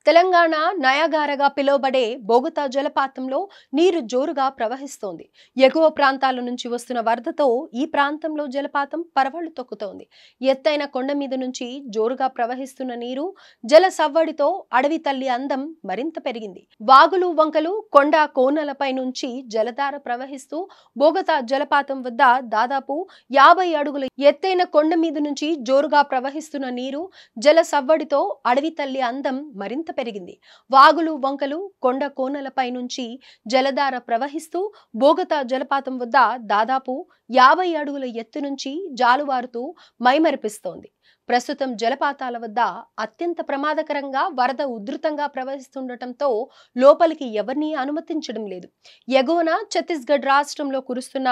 తెలంగాణ నయాగారగా పిలువబడే బోగతా జలపాతంలో నీరు జోరుగా ప్రవహిస్తోంది. ఎగువ ప్రాంతాల నుంచి వస్తున్న వరదతో ఈ ప్రాంతంలో జలపాతం పరవళ్లు తొక్కుతోంది. ఎత్తైన కొండ మీద నుంచి జోరుగా ప్రవహిస్తున్న నీరు జల సవ్వడితో అడవి తల్లి అందం మరింత పెరిగింది. వాగులు వంకలు కొండ కోనలపై నుంచి జలధార ప్రవహిస్తూ బోగతా జలపాతం వద్ద దాదాపు 50 అడుగుల ఎత్తైన కొండ మీద నుంచి జోరుగా ప్రవహిస్తున్న నీరు జల సవ్వడితో అడవి తల్లి అందం మరింత పెరిగింది. వాగులు వంకలు కొండ కోనలపై నుంచి జలధార ప్రవహిస్తూ బోగతా జలపాతం వద్ద దాదాపు 50 అడుగుల ఎత్తు నుంచి జాలువారుతూ మైమరిపిస్తోంది. ప్రస్తుతం జలపాతాల వద్ద అత్యంత ప్రమాదకరంగా వరద ఉధృతంగా ప్రవహిస్తుండటంతో లోపలికి ఎవరినీ అనుమతించడం లేదు. ఎగువన ఛత్తీస్గఢ్ రాష్ట్రంలో కురుస్తున్న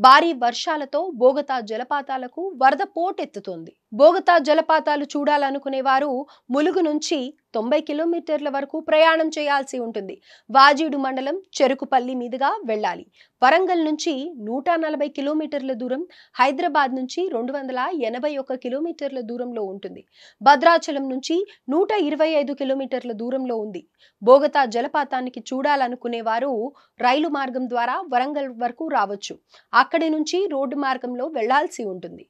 భారీ వర్షాలతో బోగతా జలపాతాలకు వరద పోటెత్తుతోంది. బోగతా జలపాతాలు చూడాలనుకునే వారు ములుగు నుంచి 90 కిలోమీటర్ల వరకు ప్రయాణం చేయాల్సి ఉంటుంది. వాజీడు మండలం చెరుకుపల్లి మీదుగా వెళ్ళాలి. వరంగల్ నుంచి 140 కిలోమీటర్ల దూరం, హైదరాబాద్ నుంచి 281 కిలోమీటర్ల దూరంలో ఉంటుంది. భద్రాచలం నుంచి 125 కిలోమీటర్ల దూరంలో ఉంది. బోగతా జలపాతానికి చూడాలనుకునే వారు రైలు మార్గం ద్వారా వరంగల్ వరకు రావచ్చు. అక్కడి నుంచి రోడ్డు మార్గంలో వెళ్లాల్సి ఉంటుంది.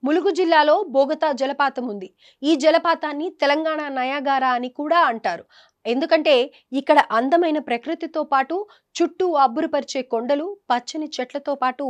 ములుగు జిల్లాలో బోగతా జలపాతం ఉంది. ఈ జలపాతాన్ని తెలంగాణ నయాగారా అని కూడా అంటారు. ఎందుకంటే ఇక్కడ అందమైన ప్రకృతితో పాటు చుట్టూ అబ్బురుపరిచే కొండలు, పచ్చని చెట్లతో పాటు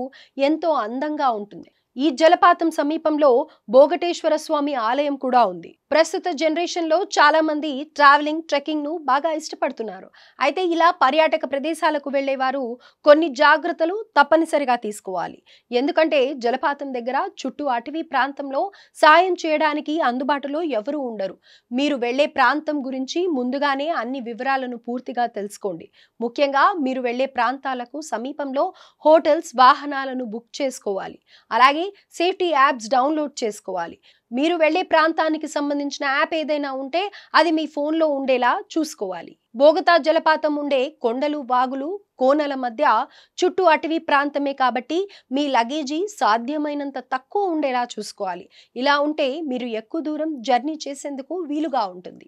ఎంతో అందంగా ఉంటుంది. ఈ జలపాతం సమీపంలో బోగటేశ్వర స్వామి ఆలయం కూడా ఉంది. ప్రస్తుత జనరేషన్ లో చాలా మంది ట్రావెలింగ్, ట్రెక్కింగ్ ను బాగా ఇష్టపడుతున్నారు. అయితే ఇలా పర్యాటక ప్రదేశాలకు వెళ్లే వారు కొన్ని జాగ్రత్తలు తప్పనిసరిగా తీసుకోవాలి. ఎందుకంటే జలపాతం దగ్గర చుట్టూ అటవీ ప్రాంతంలో సాయం చేయడానికి అందుబాటులో ఎవరూ ఉండరు. మీరు వెళ్లే ప్రాంతం గురించి ముందుగానే అన్ని వివరాలను పూర్తిగా తెలుసుకోండి. ముఖ్యంగా మీరు వెళ్లే ప్రాంతాలకు సమీపంలో హోటల్స్, వాహనాలను బుక్ చేసుకోవాలి. అలాగే సేఫ్టీ యాప్స్ డౌన్లోడ్ చేసుకోవాలి. మీరు వెళ్లే ప్రాంతానికి సంబంధించిన యాప్ ఏదైనా ఉంటే అది మీ ఫోన్లో ఉండేలా చూసుకోవాలి. బోగతా జలపాతం ఉండే కొండలు, వాగులు, కోనల మధ్య చుట్టూ అటవీ ప్రాంతమే కాబట్టి మీ లగేజీ సాధ్యమైనంత తక్కువ ఉండేలా చూసుకోవాలి. ఇలా ఉంటే మీరు ఎక్కువ దూరం జర్నీ చేసేందుకు వీలుగా ఉంటుంది.